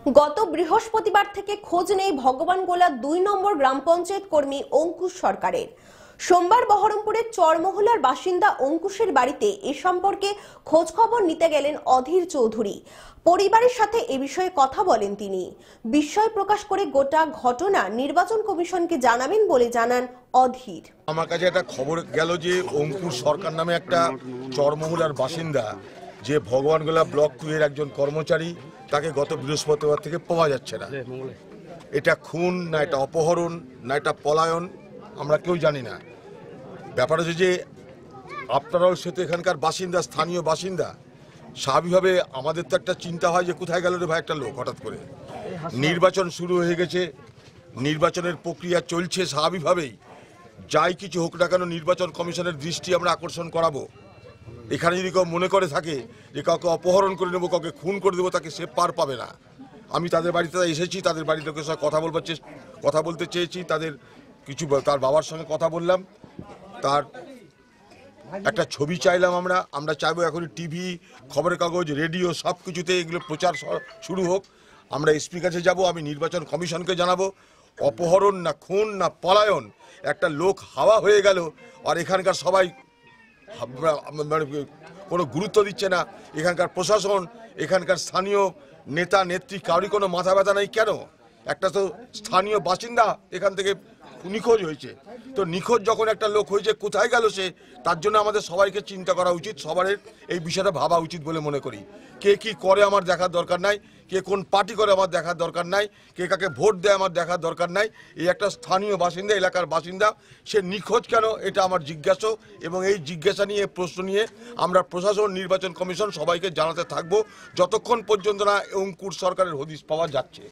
গত বৃহস্পতিবার থেকে খোঁজ নেই ভগবানগোলা ২ নম্বর গ্রাম পঞ্চায়েত কর্মী অঙ্কুশ সরকারের। সোমবার বহরমপুরের চরমহলার বাসিন্দা অঙ্কুশের বাড়িতে এ সম্পর্কে খোঁজ খবর নিতে গেলেন অধীর চৌধুরী। পরিবারের সাথে এ বিষয়ে কথা বলেন তিনি। বিস্ময় প্রকাশ করে গোটা ঘটনা নির্বাচন কমিশনকে জানাবেন বলে জানান অধীর। আমার কাছে একটা খবর গেল যে অঙ্কুশ সরকার নামে একটা চরমহলার বাসিন্দা, যে ভগবানগোলা ব্লক 2 এর একজন কর্মচারী, তাকে গত বৃহস্পতিবার থেকে পাওয়া যাচ্ছে না। এটা খুন না এটা অপহরণ না এটা পলায়ন আমরা কেউ জানি না। ব্যাপার হচ্ছে যে আপনারাও সে তো এখানকার বাসিন্দা, স্থানীয় বাসিন্দা। স্বাভাবিকভাবে আমাদের তো একটা চিন্তা হয় যে কোথায় গেল রে ভাই একটা লোক হঠাৎ করে। নির্বাচন শুরু হয়ে গেছে, নির্বাচনের প্রক্রিয়া চলছে, স্বাভাবিকভাবেই যাই কিছু হোক না কেন নির্বাচন কমিশনের দৃষ্টি আমরা আকর্ষণ করাবো। এখানে যদি কেউ মনে করে থাকে যে কাউকে অপহরণ করে নেবো, কাউকে খুন করে দেবো, তাকে সে পার পাবে না। আমি তাদের বাড়িতে এসেছি, তাদের বাড়ির লোকের সঙ্গে কথা বলতে চেয়েছি, তাদের তার বাবার সঙ্গে কথা বললাম, তার একটা ছবি চাইলাম। আমরা চাইবো এখনই টিভি, খবরের কাগজ, রেডিও সব কিছুতে এগুলো প্রচার শুরু হোক। আমরা এসপির কাছে যাব, আমি নির্বাচন কমিশনকে জানাবো। অপহরণ না খুন না পলায়ন, একটা লোক হাওয়া হয়ে গেল আর এখানকার সবাই কোনো গুরুত্ব দিচ্ছে না। এখানকার প্রশাসন, এখানকার স্থানীয় নেতা নেত্রী কারোরই কোনো মাথা ব্যথা নেই। কেন? একটা তো স্থানীয় বাসিন্দা এখান থেকে নিখোঁজ হয়েছে। তো নিখোঁজ যখন একটা লোক হয়েছে, কোথায় গেল সে? তার জন্য আমাদের সবাইকে চিন্তা করা উচিত, সবার এই বিষয়টা ভাবা উচিত বলে মনে করি। কে কি করে আমার দেখার দরকার নাই, কে কোন পার্টি করে আমার দেখার দরকার নাই, কে কাকে ভোট দেয় আমার দেখার দরকার নাই। এই একটা স্থানীয় বাসিন্দা, এলাকার বাসিন্দা, সে নিখোঁজ কেন এটা আমার জিজ্ঞাসা। এবং এই জিজ্ঞাসা নিয়ে, প্রশ্ন নিয়ে আমরা প্রশাসন, নির্বাচন কমিশন সবাইকে জানাতে থাকবো যতক্ষণ পর্যন্ত না অঙ্কুশ সরকারের হদিশ পাওয়া যাচ্ছে।